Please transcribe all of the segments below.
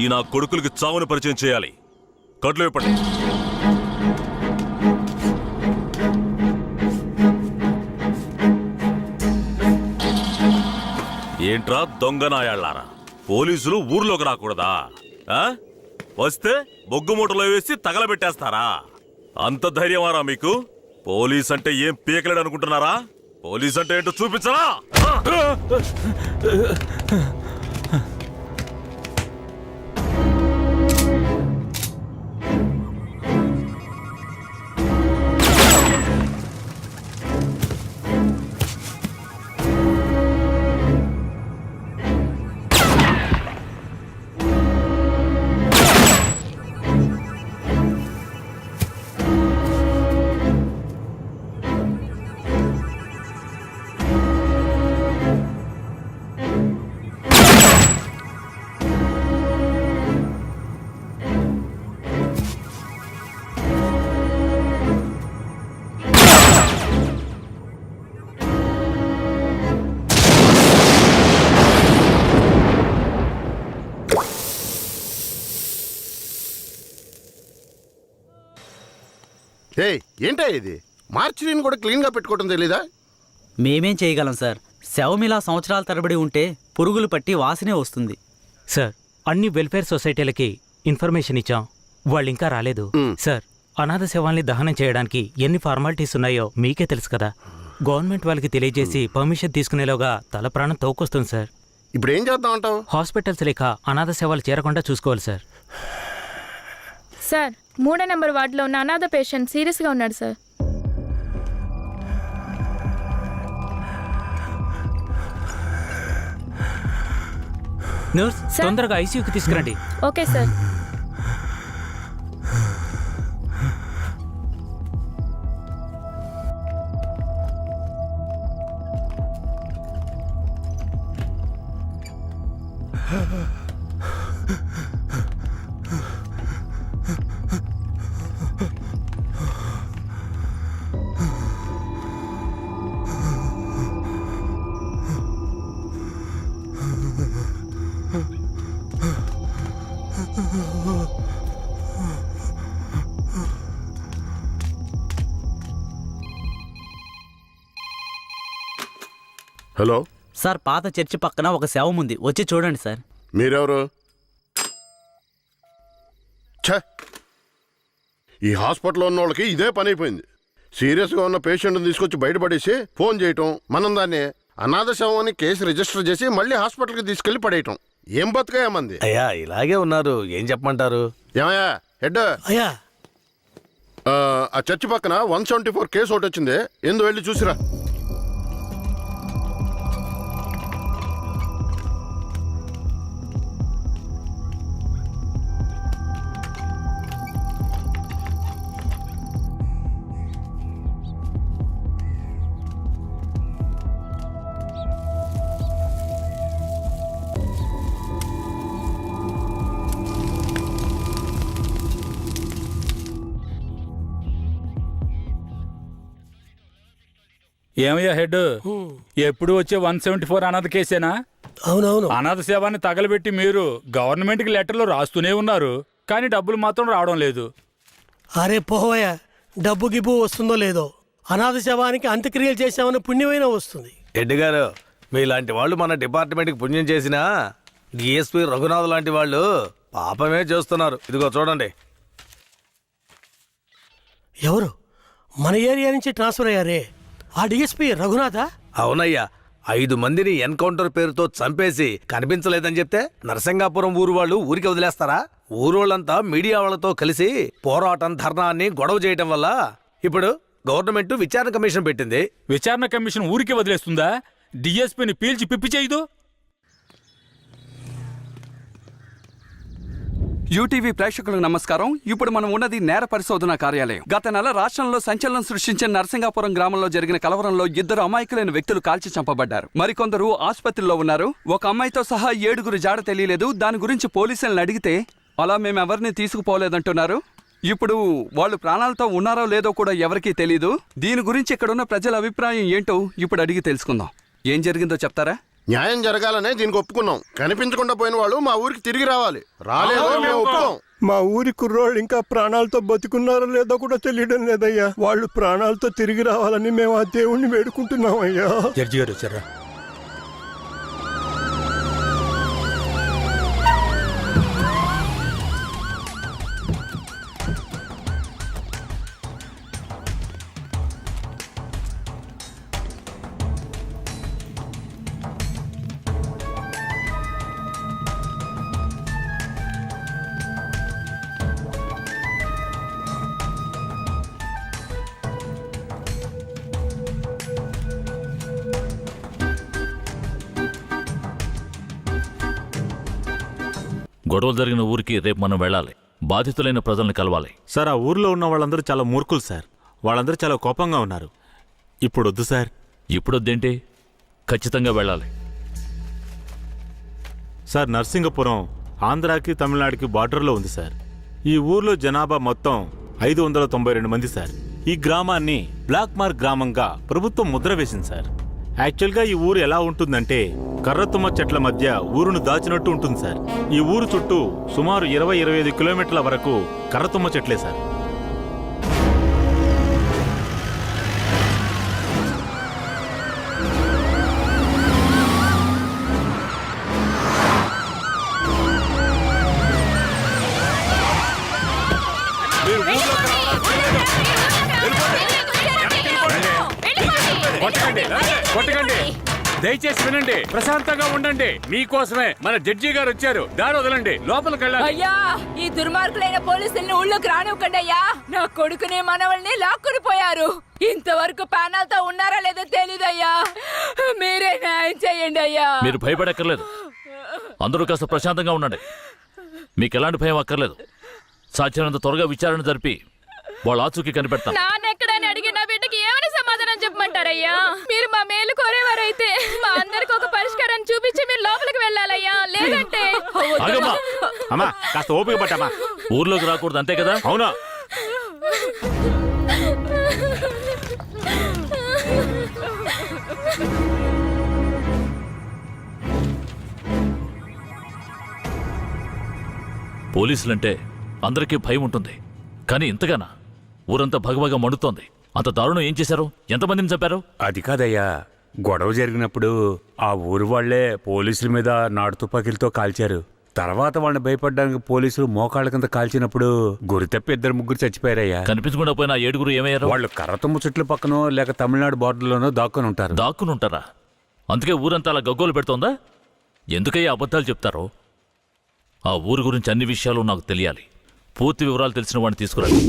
ఈ నా కొడుకులకి చావుని పరిచయం చేయాలి. కట్లు ఇప్పటి ఏంట్రా దొంగ నాయాళ్ళారా? పోలీసులు ఊర్లోకి రాకూడదా? వస్తే బొగ్గు మూటలో వేసి తగలబెట్టేస్తారా? అంత ధైర్యమారా మీకు? పోలీస్ అంటే ఏం పీకలేడు అనుకుంటున్నారా? పోలీస్ అంటే ఏంటో చూపించరా? ఏంటా ఇది? మార్చిని కూడా క్లీన్ గా పెట్టుకోవడం తెలీదా? మేమేం చేయగలం సార్? శవమిలా సంవత్సరాల తరబడి ఉంటే పురుగులు పట్టి వాసనే వస్తుంది. సార్, అన్ని వెల్ఫేర్ సొసైటీలకి ఇన్ఫర్మేషన్ ఇచ్చాం, వాళ్ళు ఇంకా రాలేదు. సార్, అనాథ శవాల్ని దహనం చేయడానికి ఎన్ని ఫార్మాలిటీస్ ఉన్నాయో మీకే తెలుసు కదా. గవర్నమెంట్ వాళ్ళకి తెలియజేసి పర్మిషన్ తీసుకునేలోగా తల ప్రాణం తోకొస్తుంది సార్. ఇప్పుడు ఏం చేద్దాం అంటావు? హాస్పిటల్స్ లేక అనాథ శవాలు చేరకుండా చూసుకోవాలి సార్. సార్, 3వ నెంబర్ వార్డులో ఉన్న అనాథ పేషెంట్ సీరియస్గా ఉన్నాడు సార్. నర్స్, తొందరగా ఐసీయూకి తీసుకురండి. Okay sir. హలో సార్, పాత చర్చి పక్కన ఒక శవం ఉంది, వచ్చి చూడండి సార్. మీరెవరు? ఈ హాస్పిటల్లో ఉన్న వాళ్ళకి ఇదే పని అయిపోయింది. సీరియస్గా ఉన్న పేషెంట్ని తీసుకొచ్చి బయటపడేసి ఫోన్ చేయటం, మనం దాన్ని అనాథ శవం అని కేసు రిజిస్టర్ చేసి మళ్ళీ హాస్పిటల్కి తీసుకెళ్లి పడేయటం. ఏం బతుకయ్యామంది? అయ్యా, ఇలాగే ఉన్నారు, ఏం చెప్పమంటారు? ఏమయ్యా హెడ్? అయ్యా, ఆ చర్చి పక్కన 174 కేసు ఒకటి వచ్చింది, ఎందు వెళ్ళి చూసిరా. ఏమయ్యా హెడ్, ఎప్పుడు వచ్చే 174 అనాథ కేసేనా? అవునవును. అనాథ సేవాన్ని తగలబెట్టి మీరు గవర్నమెంట్కి లెటర్లు రాస్తూనే ఉన్నారు, కానీ డబ్బులు మాత్రం రావడం లేదు. అరే పోవయ్యా, డబ్బు గిబ్బు వస్తుందో లేదో, అనాథ శవానికి అంత్యక్రియలు చేసామని పుణ్యమైనా వస్తుంది. హెడ్ గారు, మీలాంటి వాళ్ళు మన డిపార్ట్మెంట్కి పుణ్యం చేసినా డిఎస్పీ రఘునాథ్ లాంటి వాళ్ళు పాపమే చేస్తున్నారు. ఇదిగో చూడండి. ఎవరు? మన ఏరియా నుంచి ట్రాన్స్ఫర్ అయ్యారే, ఆ డిఎస్పీ రఘునాథా? అవునయ్యా, 5 మందిని ఎన్కౌంటర్ పేరుతో చంపేసి కనిపించలేదని చెప్తే నరసింగాపురం ఊరు వాళ్ళు ఊరికి వదిలేస్తారా? ఊరోళ్ళంతా మీడియా వాళ్ళతో కలిసి పోరాటం, ధర్నాన్ని గొడవ చేయటం వల్ల ఇప్పుడు గవర్నమెంట్ విచారణ కమిషన్ పెట్టింది. విచారణ కమిషన్ ఊరికి వదిలేస్తుందా? డిఎస్పీని పీల్చి పిప్పి చేయదు. యూటీవీ ప్రేక్షకులకు నమస్కారం. ఇప్పుడు మనం ఉన్నది నేర పరిశోధన కార్యాలయం. గత నెల రాష్ట్రంలో సంచలనం సృష్టించిన నరసింగాపురం గ్రామంలో జరిగిన కలవరంలో 2 అమాయకులైన వ్యక్తులు కాల్చి చంపబడ్డారు. మరికొందరు ఆసుపత్రిలో ఉన్నారు. ఒక అమ్మాయితో సహా 7 జాడ తెలియలేదు. దాని గురించి పోలీసులను అడిగితే అలా మేమెవరిని తీసుకుపోలేదంటున్నారు. ఇప్పుడు వాళ్ళు ప్రాణాలతో ఉన్నారో లేదో కూడా ఎవరికీ తెలీదు. దీని గురించి ఇక్కడున్న ప్రజల అభిప్రాయం ఏంటో ఇప్పుడు అడిగి తెలుసుకుందాం. ఏం జరిగిందో చెప్తారా? న్యాయం జరగాలనే దీనికి ఒప్పుకున్నాం. కనిపించకుండా పోయిన వాళ్ళు మా ఊరికి తిరిగి రావాలి. రాలేదో మేము ఒప్పుకోం. మా ఊరి కుర్రోళ్ళు ఇంకా ప్రాణాలతో బతుకున్నారో లేదో కూడా తెలియడం లేదయ్యా. వాళ్ళు ప్రాణాలతో తిరిగి రావాలని మేము ఆ దేవుణ్ణి వేడుకుంటున్నాం అయ్యా. జడ్జి గారు వచ్చారా? గొడవలు జరిగిన ఊరికి రేపు మనం వెళ్ళాలి. బాధితులైన ప్రజల్ని కలవాలి. సార్, ఆ ఊర్లో ఉన్న వాళ్ళందరూ చాలా మూర్ఖులు సార్. వాళ్ళందరూ చాలా కోపంగా ఉన్నారు. ఇప్పుడు వద్దు సార్. ఇప్పుడొద్దేంటి? ఖచ్చితంగా వెళ్ళాలి. సార్, నర్సింగపురం ఆంధ్రాకి తమిళనాడుకి బార్డర్లో ఉంది సార్. ఈ ఊర్లో జనాభా మొత్తం 592 మంది సార్. ఈ గ్రామాన్ని బ్లాక్ మార్క్ గ్రామంగా ప్రభుత్వం ముద్ర వేసింది సార్. యాక్చువల్గా ఈ ఊరు ఎలా ఉంటుందంటే కర్రతుమ్మ చెట్ల మధ్య ఊరును దాచినట్టు ఉంటుంది సార్. ఈ ఊరు చుట్టూ సుమారు 20-25 కిలోమీటర్ల వరకు కర్రతుమ్మ చెట్లే సార్. కొట్టకండి, దయచేసి వినండి, ప్రశాంతంగా ఉండండి. మీకోసమే మన జడ్జి గారు వచ్చారు. దారి వదలండి, లోపలికి వెళ్ళాలి. అయ్యా, ఈ దుర్మార్గులైన పోలీసుల్ని ఊళ్ళోకి రానివ్వకండి అయ్యా. నా కొడుకుని మనవల్ని లాక్కుని పోయారు. ఇంతవరకు ప్యానల్తో ఉన్నారా లేదో తెలీదయ్యా. మీరే న్యాయం చేయండి అయ్యా. మీరు భయపడక్కర్లేదు. అందరూ కాస్త ప్రశాంతంగా ఉండండి. మీకు ఎలాంటి భయం అక్కర్లేదు. సాధ్యమైనంత త్వరగా విచారణ జరిపి వాళ్ళ ఆచూకీ కనిపెడతాం. నాన్నెక్కడని అడిగి నా బిడ్డకి ఏమని సమాధానం చెప్పమంటారయ్యా? మీరు మా మేలు కోరేవారైతే మా అందరికి ఒక పరిష్కారం చూపించి మీరు లోపలికి వెళ్ళాలయ్యా. లేదంటే ఆగమ్మా. అమ్మా, కాస్త ఓపిక పట్టమ్మా. ఊర్లోకి రాకూడదు, అంతే కదా? అవునా? పోలీసులంటే అందరికీ భయం ఉంటుంది, కానీ ఇంతగానా? ఊరంతా భగభగ మండుతోంది. అంత దారుణం ఏం చేశారు? ఎంతమందిని చంపారు? అది కాదయ్యా, గొడవ జరిగినప్పుడు ఆ ఊరు వాళ్లే పోలీసుల మీద నాటు తుపాకీలతో కాల్చారు. తర్వాత వాళ్ళని భయపడడానికి పోలీసులు మోకాళ్ళ కింద కాల్చినప్పుడు గురితప్పి 2-3 చచ్చిపోయారయ్యా. కనిపించకుండా పోయిన 7 ఏమయ్యారు? వాళ్ళు కర్రతుమ్మ చెట్ల పక్కనో లేక తమిళనాడు బార్డర్లోనో దాక్కుని ఉంటారు. దాక్కుని ఉంటారా? అందుకే ఊరంతా అలా గగ్గోలు పెడుతోందా? ఎందుకయ్యా అబద్ధాలు చెప్తారో? ఆ ఊరు గురించి అన్ని విషయాలు నాకు తెలియాలి. పూర్తి వివరాలు తెలిసిన వాడిని తీసుకురండి.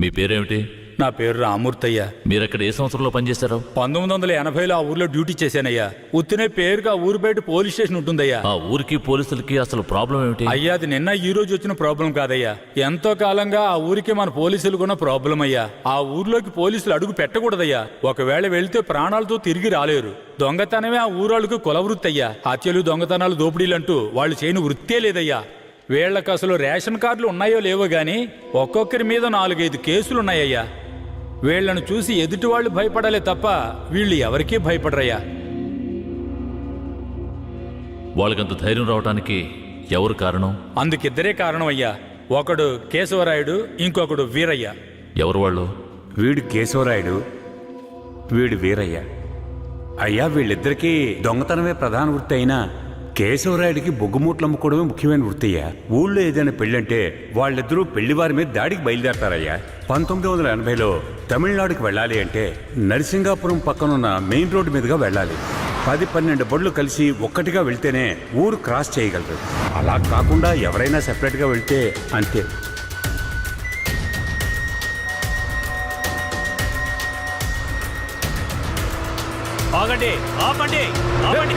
మీ పేరేమిటి? నా పేరు రామూర్తయ్యా. మీరక్కడ ఏ సంవత్సరంలో పనిచేశారు? 1980లో ఆ ఊర్లో డ్యూటీ చేశానయ్యా. ఉత్తినే పేరుగా ఊరు బయట పోలీస్ స్టేషన్ ఉంటుందయ్యా. ఆ ఊరికి పోలీసులకి అసలు ప్రాబ్లం ఏమిటి? అయ్యా, అది నిన్న ఈ రోజు వచ్చిన ప్రాబ్లం కాదయ్యా. ఎంతో కాలంగా ఆ ఊరికి మన పోలీసులకున్న ప్రాబ్లం అయ్యా. ఆ ఊర్లోకి పోలీసులు అడుగు పెట్టకూడదయ్యా. ఒకవేళ వెళ్తే ప్రాణాలతో తిరిగి రాలేరు. దొంగతనమే ఆ ఊరాళ్ళకు కులవృత్తి అయ్యా. హత్యలు, దొంగతనాలు, దోపిడీలంటూ వాళ్ళు చేయని వృత్తే లేదయ్యా. వీళ్లకు అసలు రేషన్ కార్డులు ఉన్నాయో లేవో గాని ఒక్కొక్కరి మీద 4-5 కేసులున్నాయ్యా. వీళ్లను చూసి ఎదుటి వాళ్ళు భయపడాలే తప్ప వీళ్ళు ఎవరికీ భయపడరయ్యా. వాళ్ళకంత ధైర్యం రావడానికి ఎవరు కారణం? అందుకిద్దరే కారణం అయ్యా. ఒకడు కేశవరాయుడు, ఇంకొకడు వీరయ్య. ఎవరు వాళ్ళు? వీడు కేశవరాయుడు, వీడు వీరయ్య. అయ్యా, వీళ్ళిద్దరికీ దొంగతనమే ప్రధాన వృత్తి అయినా కేశవరాయుడికి బొగ్గుమూట్లు అమ్ముకోవడమే ముఖ్యమైన వృత్తియ్యా. ఊళ్ళో ఏదైనా పెళ్ళంటే వాళ్ళిద్దరూ పెళ్లివారి మీద దాడికి బయలుదేరతారయ్యా. 1980లో తమిళనాడుకి వెళ్ళాలి అంటే నరసింగాపురం పక్కనున్న మెయిన్ రోడ్డు మీదుగా వెళ్ళాలి. 10-12 బళ్ళు కలిసి ఒక్కటిగా వెళ్తేనే ఊరు క్రాస్ చేయగలరు. అలా కాకుండా ఎవరైనా సెపరేట్గా వెళ్తే అంతే. ఆగండి, ఆపండి, ఆపండి.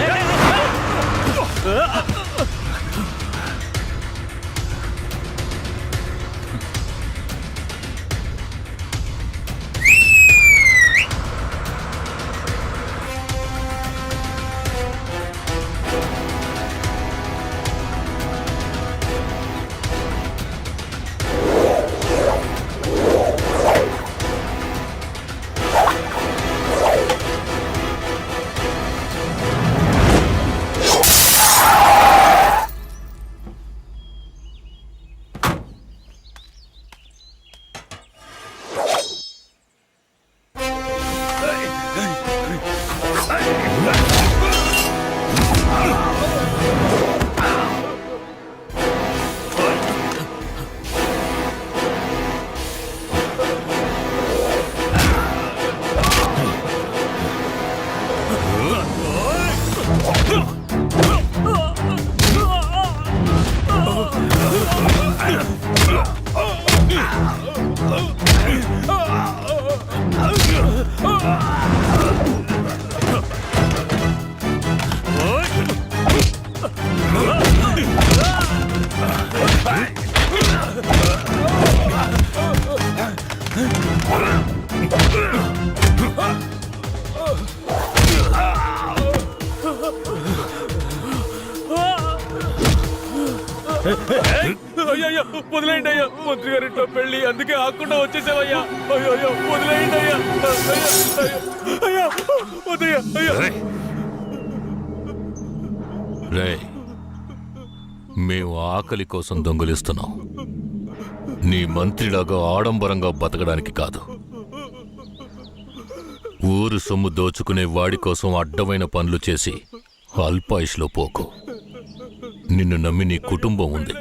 అయ్యో వదిలేయండి అయ్యా, మంత్రి గారింట్లో పెళ్లి, అందుకే ఆకుండా వచ్చేసావయ్యా. అయ్యో వదిలేయండి అయ్యా. అయ్యా వద్దయ్యా. అయ్యా మేము ఆకలి కోసం దొంగిలిస్తున్నాం. నీ మంత్రిలాగా ఆడంబరంగా బతకడానికి కాదు. ఊరు సొమ్ము దోచుకునే వాడి కోసం అడ్డమైన పనులు చేసి అల్పాయుష్లో పోకు. నిన్ను నమ్మి నీ కుటుంబం ఉంది.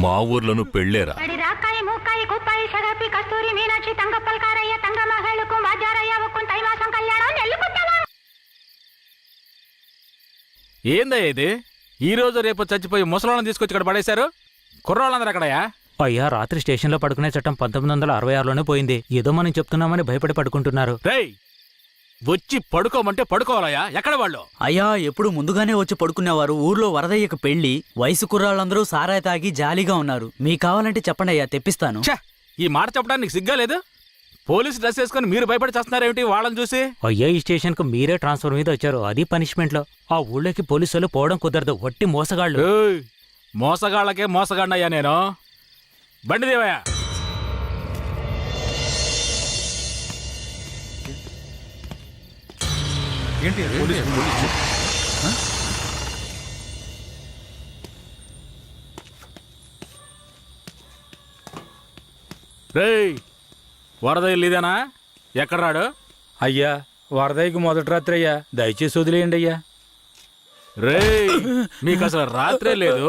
మా ఊర్లను పెళ్ళేరా. ఏందయ్యా ఇది? ఈ రోజు రేపు చచ్చిపోయి ముసలాలను తీసుకొచ్చి ఇక్కడ పడేశారు. కుర్రాళ్ళందరూ అక్కడయా? అయ్యా, రాత్రి స్టేషన్లో పడుకునే చట్టం 1966లోనే పోయింది. ఏదో మనం చెప్తున్నామని భయపడి పడుకుంటున్నారు. రేయ్, వచ్చి పడుకోమంటే పడుకోవాలయ్యా. ఎక్కడ వాళ్ళు? అయ్యా, ఎప్పుడు ముందుగానే వచ్చి పడుకునేవారు. ఊర్లో వరదయ్యకు పెళ్లి, వయసు కుర్రాళ్ళందరూ సారాయి తాగి జాలీగా ఉన్నారు. మీకు కావాలంటే చెప్పండి అయ్యా, తెప్పిస్తాను. ఛ, ఈ మాట చెప్పడానికి సిగ్గా లేదు? పోలీసు డ్రెస్ వేసుకుని మీరు భయపడి చేస్తున్నారేమిటి వాళ్ళని చూసి? అయ్యా, ఈ స్టేషన్కు మీరే ట్రాన్స్ఫర్ మీద వచ్చారు, అది పనిష్మెంట్లో. ఆ ఊళ్ళోకి పోలీసు వాళ్ళు పోవడం కుదరదు, వట్టి మోసగాళ్ళు. ఏయ్, మోసగాళ్ళకే మోసగాడినయ్యా నేను. బండి దేవయ్యా. ఏంటి రేయ్, వరద ఇల్లీదేనా? ఎక్కడ రాడు? అయ్యా, వరదయ్యకి మొదటి రాత్రి అయ్యా, దయచేసి వదిలేయండి అయ్యా. రేయ్, మీకు అసలు రాత్రే లేదు,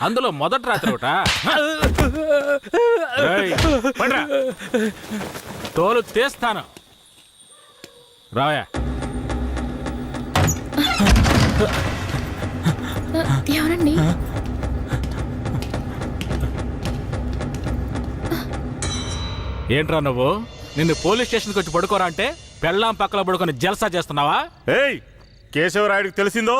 అందులో మొదటి రాత్రి ఒకట. రేయ్, పండ్రా, తోలు తీస్తాను. రావయ్యా. ఎవరండి? ఏంట్రా నువ్వు? నిన్ను పోలీస్ స్టేషన్కి వచ్చి పడుకోరా అంటే పెళ్ళాం పక్కన పడుకొని జల్సా చేస్తున్నావా? ఏయ్, కేశవరాయుడికి తెలిసిందో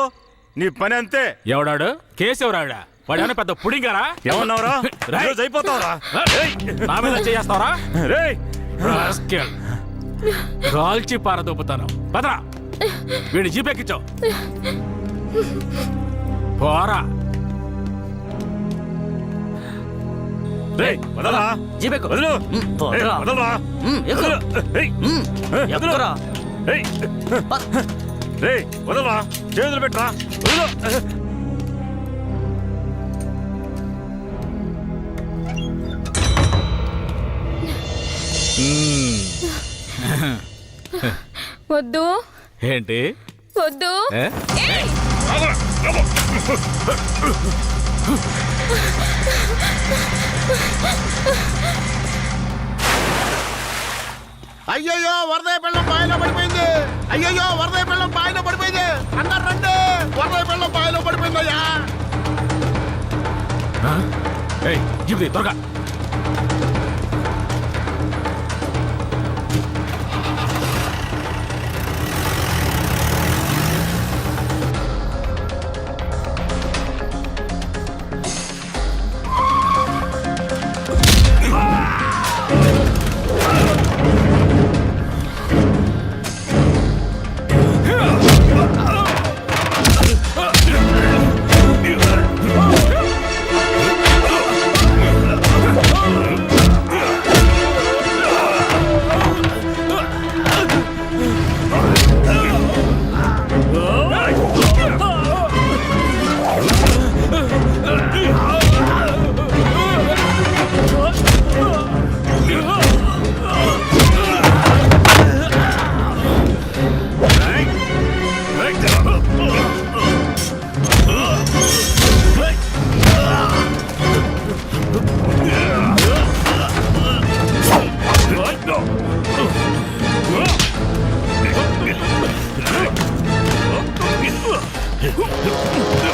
నీ పని అంతే. ఎవడాడు? కేశవరాయుడా? వాడేమైనా పెద్ద పుడింగారా? ఏమన్నావురా? ఈరోజు అయిపోతావురా. నా మీద చేస్తావరా? రేయ్, కాల్చి పారదొప్పుతాను. పదరా, వీడి జీపెక్కించావు. పోరా. రేయ్, వదలరా. జీపెక్కు. వదలు. పోరా. ఏయ్, వదలరా. ఎక్కు. ఏయ్, ఎక్కురా. ఏయ్, రేయ్, వదలరా. చేతులు పెట్టరా. వదలు. వద్దు. ఏంటి? వద్దు. అయ్యయ్యో, వరదయ్య పెళ్ళం బావిలో పడిపోయింది. అయ్యయ్యో, వరదయ్య పెళ్ళం బావిలో పడిపోయింది. అందరు రండి, వరదయ్య పెళ్ళం బావిలో పడిపోయిందయ్యా. జీప్ త్వరగా. ఆ